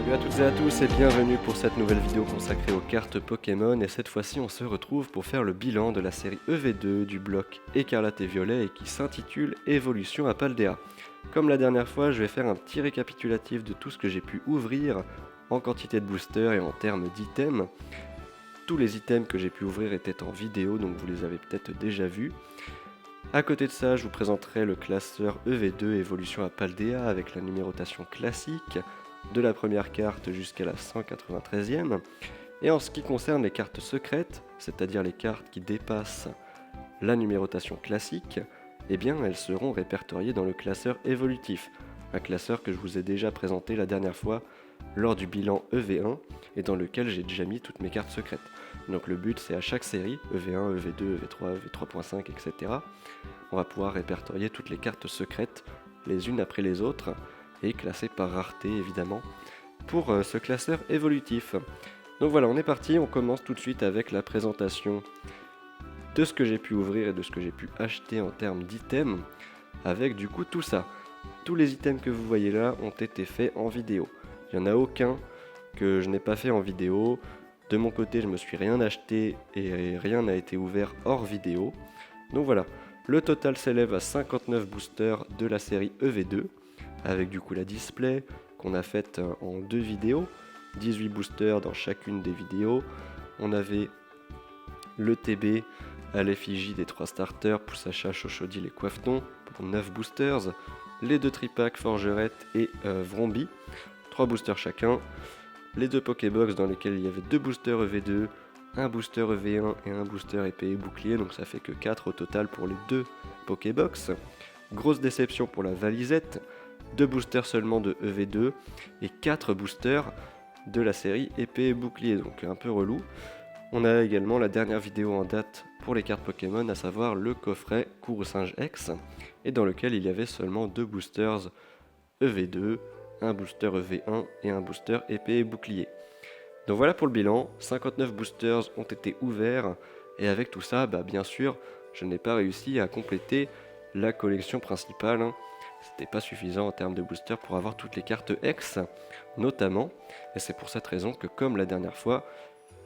Salut à toutes et à tous et bienvenue pour cette nouvelle vidéo consacrée aux cartes Pokémon, et cette fois-ci on se retrouve pour faire le bilan de la série EV2 du bloc Écarlate et Violet et qui s'intitule Évolution à Paldea. Comme la dernière fois, je vais faire un petit récapitulatif de tout ce que j'ai pu ouvrir en quantité de boosters et en termes d'items. Tous les items que j'ai pu ouvrir étaient en vidéo, donc vous les avez peut-être déjà vus. A côté de ça, je vous présenterai le classeur EV2 Évolution à Paldea avec la numérotation classique, de la première carte jusqu'à la 193e. Et en ce qui concerne les cartes secrètes, c'est-à-dire les cartes qui dépassent la numérotation classique, eh bien elles seront répertoriées dans le classeur évolutif, un classeur que je vous ai déjà présenté la dernière fois lors du bilan EV1 et dans lequel j'ai déjà mis toutes mes cartes secrètes. Donc le but c'est à chaque série, EV1, EV2, EV3, EV3.5, etc. on va pouvoir répertorier toutes les cartes secrètes les unes après les autres et classées par rareté évidemment pour ce classeur évolutif. Donc voilà, on est parti, on commence tout de suite avec la présentation de ce que j'ai pu ouvrir et de ce que j'ai pu acheter en termes d'items, avec du coup tout ça. Tous les items que vous voyez là ont été faits en vidéo. Il n'y en a aucun que je n'ai pas fait en vidéo. De mon côté, je me suis rien acheté et rien n'a été ouvert hors vidéo. Donc voilà, le total s'élève à 59 boosters de la série EV2, avec du coup la display qu'on a faite en 2 vidéos, 18 boosters dans chacune des vidéos. On avait le TB à l'effigie des 3 starters, Poussacha, Chochodile et Coiffeton pour 9 boosters, les 2 tripacs Forgerette et Vromby, 3 boosters chacun, les 2 Pokébox dans lesquels il y avait 2 boosters EV2, un booster EV1 et un booster épée et bouclier, donc ça fait que 4 au total pour les 2 Pokébox. Grosse déception pour la Valisette, 2 boosters seulement de EV2 et 4 boosters de la série épée et bouclier, donc un peu relou. On a également la dernière vidéo en date pour les cartes Pokémon, à savoir le coffret Courroucinge X, et dans lequel il y avait seulement 2 boosters EV2, un booster EV1 et un booster épée et bouclier. Donc voilà pour le bilan, 59 boosters ont été ouverts, et avec tout ça, bien sûr, je n'ai pas réussi à compléter la collection principale. C'était pas suffisant en termes de boosters pour avoir toutes les cartes X, notamment, et c'est pour cette raison que comme la dernière fois,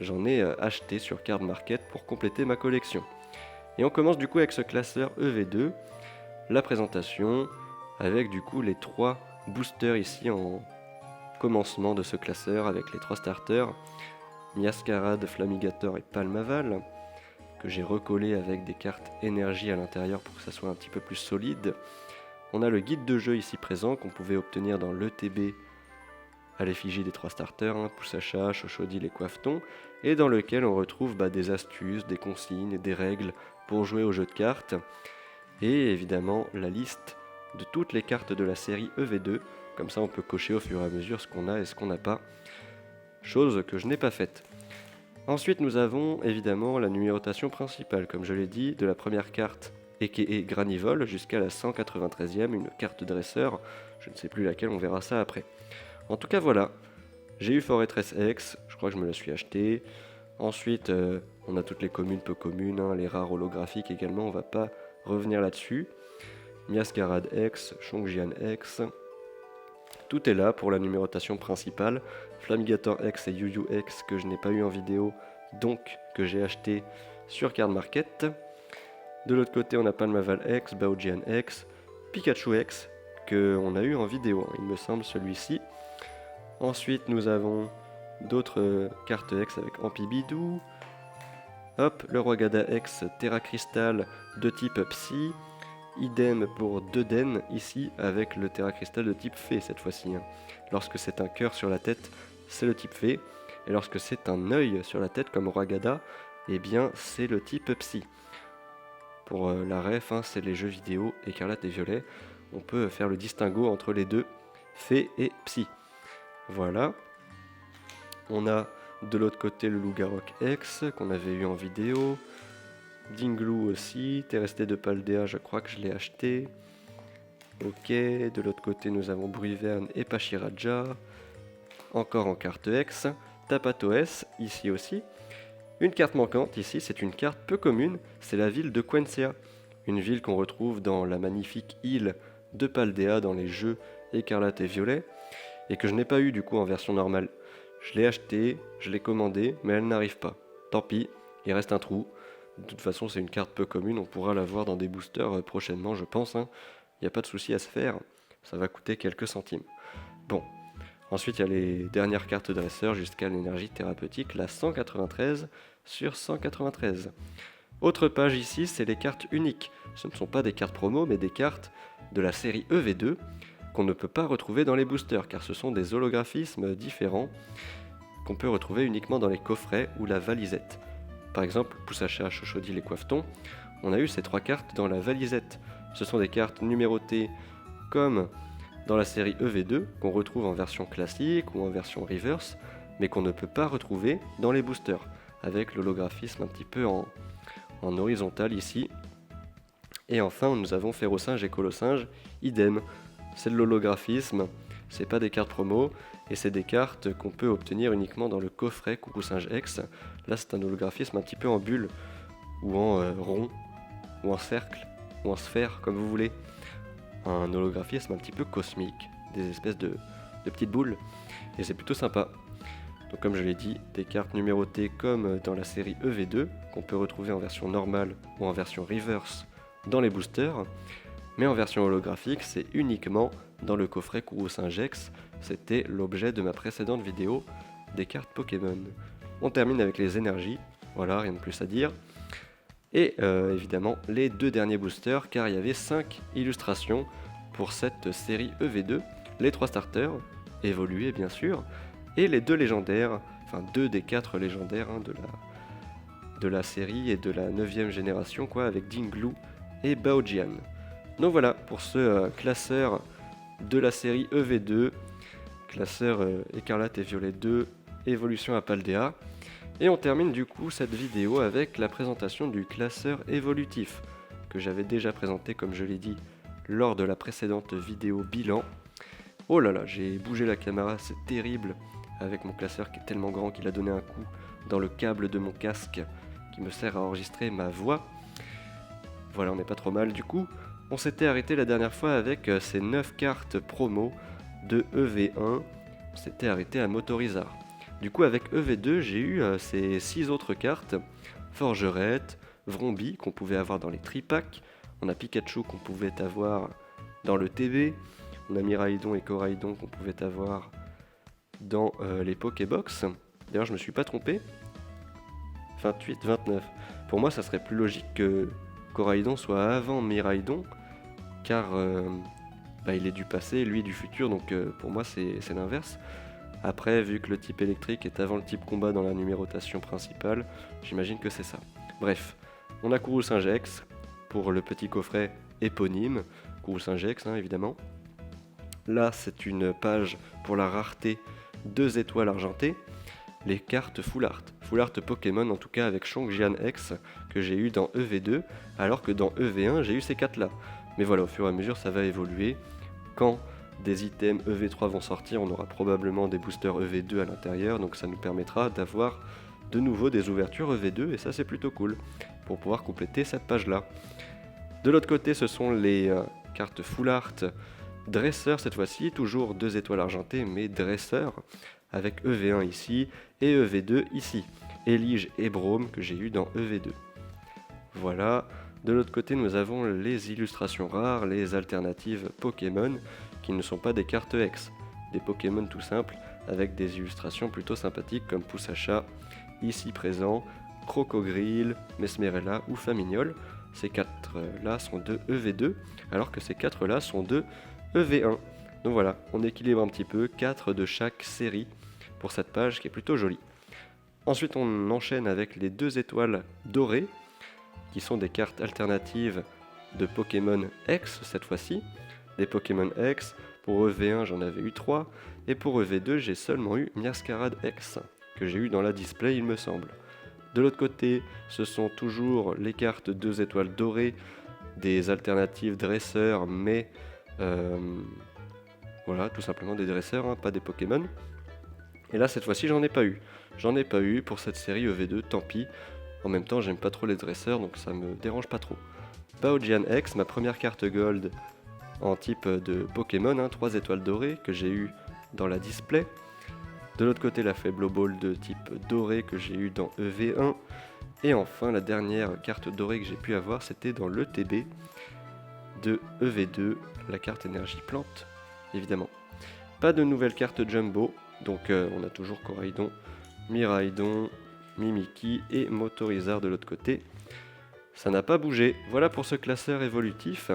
j'en ai acheté sur Card Market pour compléter ma collection. Et on commence du coup avec ce classeur EV2, la présentation, avec du coup les 3 boosters ici en commencement de ce classeur avec les 3 starters, Miascarade, Flamigator et Palmaval, que j'ai recollé avec des cartes énergie à l'intérieur pour que ça soit un petit peu plus solide. On a le guide de jeu ici présent qu'on pouvait obtenir dans l'ETB à l'effigie des 3 starters, Poussacha, Chochodile et Coiffeton, et dans lequel on retrouve des astuces, des consignes, des règles pour jouer au jeu de cartes, et évidemment la liste de toutes les cartes de la série EV2, comme ça on peut cocher au fur et à mesure ce qu'on a et ce qu'on n'a pas, chose que je n'ai pas faite. Ensuite nous avons évidemment la numérotation principale, comme je l'ai dit, de la première carte a.k.a. Granivol jusqu'à la 193e, une carte dresseur, je ne sais plus laquelle, on verra ça après. En tout cas voilà, j'ai eu Fortress X, je crois que je me la suis acheté. Ensuite on a toutes les communes peu communes, les rares holographiques également, on va pas revenir là-dessus. Miascarade X, Chongjian X, tout est là pour la numérotation principale. Flamigator X et Yu X que je n'ai pas eu en vidéo, donc que j'ai acheté sur Card Market. De l'autre côté on a Palmaval X, Baojian X, Pikachu X que on a eu en vidéo, il me semble celui-ci. Ensuite nous avons d'autres cartes X avec Ampibidou. Hop, le Roigada X Terra Crystal de type Psy. Idem pour Deden ici avec le Terra Crystal de type Fée cette fois-ci. Lorsque c'est un cœur sur la tête, c'est le type Fée. Et lorsque c'est un œil sur la tête comme Roigada, eh bien c'est le type Psy. Pour la ref, c'est les jeux vidéo Écarlate et Violet. On peut faire le distinguo entre les deux, Fée et Psy. Voilà. On a de l'autre côté le Lougarok X qu'on avait eu en vidéo. Dinglou aussi, Terresté de Paldea, je crois que je l'ai acheté. Ok, de l'autre côté nous avons Bruyverne et Pachiraja. Encore en carte X. Tapato S, ici aussi. Une carte manquante ici, c'est une carte peu commune, c'est la ville de Quensia. Une ville qu'on retrouve dans la magnifique île de Paldea dans les jeux Écarlate et Violet. et que je n'ai pas eu du coup en version normale. Je l'ai acheté, je l'ai commandé, mais elle n'arrive pas. Tant pis, il reste un trou. De toute façon, c'est une carte peu commune, on pourra la voir dans des boosters prochainement, je pense. Il n'y a pas de souci à se faire, ça va coûter quelques centimes. Bon, ensuite il y a les dernières cartes dresseurs jusqu'à l'énergie thérapeutique, la 193 sur 193. Autre page ici, c'est les cartes uniques. Ce ne sont pas des cartes promo, mais des cartes de la série EV2 qu'on ne peut pas retrouver dans les boosters, car ce sont des holographismes différents qu'on peut retrouver uniquement dans les coffrets ou la valisette. Par exemple, Poussacha, Chochodil et Coifton, on a eu ces 3 cartes dans la valisette. Ce sont des cartes numérotées comme dans la série EV2, qu'on retrouve en version classique ou en version reverse, mais qu'on ne peut pas retrouver dans les boosters, avec l'holographisme un petit peu en horizontal ici. Et enfin, nous avons Férocinge et Colosinge, idem. C'est de l'holographisme, c'est pas des cartes promo, et c'est des cartes qu'on peut obtenir uniquement dans le coffret Coucou Singe X. Là, c'est un holographisme un petit peu en bulle, ou en rond, ou en cercle, ou en sphère, comme vous voulez. Un holographisme un petit peu cosmique, des espèces de petites boules, et c'est plutôt sympa. Donc comme je l'ai dit, des cartes numérotées comme dans la série EV2, qu'on peut retrouver en version normale ou en version reverse dans les boosters, mais en version holographique, c'est uniquement dans le coffret Kourou Singex. C'était l'objet de ma précédente vidéo des cartes Pokémon. On termine avec les énergies, voilà, rien de plus à dire. Et évidemment, les 2 derniers boosters, car il y avait 5 illustrations pour cette série EV2. Les 3 starters, évolués bien sûr, et les 2 légendaires, enfin 2 des 4 légendaires de la série et de la 9ème génération, quoi, avec Dinglu et Baojian. Donc voilà pour ce classeur de la série EV2, classeur Écarlate et Violet 2, évolution à Paldea. Et on termine du coup cette vidéo avec la présentation du classeur évolutif, que j'avais déjà présenté comme je l'ai dit lors de la précédente vidéo bilan. Oh là là, j'ai bougé la caméra, c'est terrible, avec mon classeur qui est tellement grand qu'il a donné un coup dans le câble de mon casque qui me sert à enregistrer ma voix. Voilà, on n'est pas trop mal du coup. On s'était arrêté la dernière fois avec ces 9 cartes promo de EV1. On s'était arrêté à Motorizard. Du coup, avec EV2, j'ai eu ces 6 autres cartes. Forgerette, Vromby, qu'on pouvait avoir dans les tripacks. On a Pikachu qu'on pouvait avoir dans le TB. On a Miraidon et Coraidon qu'on pouvait avoir dans les Pokébox. D'ailleurs, je me suis pas trompé. 28, 29. Pour moi, ça serait plus logique que Coraidon soit avant Miraidon, car il est du passé et lui du futur, donc pour moi c'est l'inverse. Après, vu que le type électrique est avant le type combat dans la numérotation principale, j'imagine que c'est ça. Bref, on a Kourou Singex pour le petit coffret éponyme, Kourou Singex évidemment. Là, c'est une page pour la rareté 2 étoiles argentées, les cartes Full Art. Full Art Pokémon en tout cas avec Chongjian X que j'ai eu dans EV2, alors que dans EV1 j'ai eu ces 4 là. Mais voilà, au fur et à mesure ça va évoluer. Quand des items EV3 vont sortir, on aura probablement des boosters EV2 à l'intérieur, donc ça nous permettra d'avoir de nouveau des ouvertures EV2, et ça c'est plutôt cool, pour pouvoir compléter cette page là. De l'autre côté, ce sont les cartes Full Art Dresseur cette fois-ci, toujours 2 étoiles argentées, mais Dresseur, avec EV1 ici, et EV2 ici. Elige et Brome que j'ai eu dans EV2. Voilà. De l'autre côté, nous avons les illustrations rares, les alternatives Pokémon, qui ne sont pas des cartes X, des Pokémon tout simples, avec des illustrations plutôt sympathiques comme Poussacha, ici présent, Crocogrille, Mesmerella ou Famignol. Ces 4-là sont de EV2, alors que ces 4-là sont de EV1. Donc voilà, on équilibre un petit peu, 4 de chaque série pour cette page qui est plutôt jolie. Ensuite, on enchaîne avec les 2 étoiles dorées, qui sont des cartes alternatives de Pokémon X cette fois-ci. Des Pokémon X, pour EV1 j'en avais eu 3, et pour EV2 j'ai seulement eu Miascarade X, que j'ai eu dans la display il me semble. De l'autre côté, ce sont toujours les cartes 2 étoiles dorées, des alternatives dresseurs, mais voilà, tout simplement des dresseurs, pas des Pokémon. Et là cette fois-ci j'en ai pas eu. J'en ai pas eu pour cette série EV2, tant pis. En même temps, j'aime pas trop les dresseurs, donc ça me dérange pas trop. Baojian X, ma première carte gold en type de Pokémon, 3 étoiles dorées, que j'ai eu dans la display. De l'autre côté, la Fable Ball de type doré que j'ai eu dans EV1. Et enfin, la dernière carte dorée que j'ai pu avoir, c'était dans l'ETB de EV2, la carte énergie plante, évidemment. Pas de nouvelle carte Jumbo, donc on a toujours Coraidon, Miraidon, Mimikyu et Motorizard de l'autre côté. Ça n'a pas bougé. Voilà pour ce classeur évolutif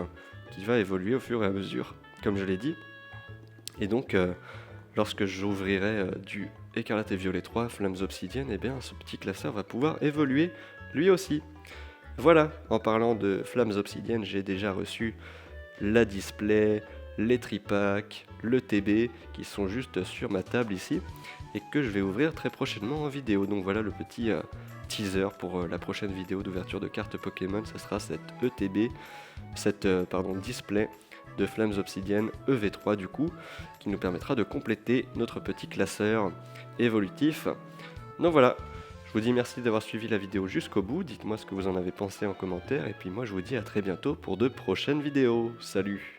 qui va évoluer au fur et à mesure, comme je l'ai dit. Et donc, lorsque j'ouvrirai du Écarlate et Violet 3, Flammes Obsidiennes, eh bien ce petit classeur va pouvoir évoluer lui aussi. Voilà, en parlant de Flammes Obsidiennes, j'ai déjà reçu la display, les tripacks, le TB qui sont juste sur ma table ici et que je vais ouvrir très prochainement en vidéo. Donc voilà le petit teaser pour la prochaine vidéo d'ouverture de cartes Pokémon. Ça sera cette ETB, cette display de Flammes Obsidiennes EV3 du coup, qui nous permettra de compléter notre petit classeur évolutif. Donc voilà, je vous dis merci d'avoir suivi la vidéo jusqu'au bout, dites-moi ce que vous en avez pensé en commentaire, et puis moi je vous dis à très bientôt pour de prochaines vidéos. Salut!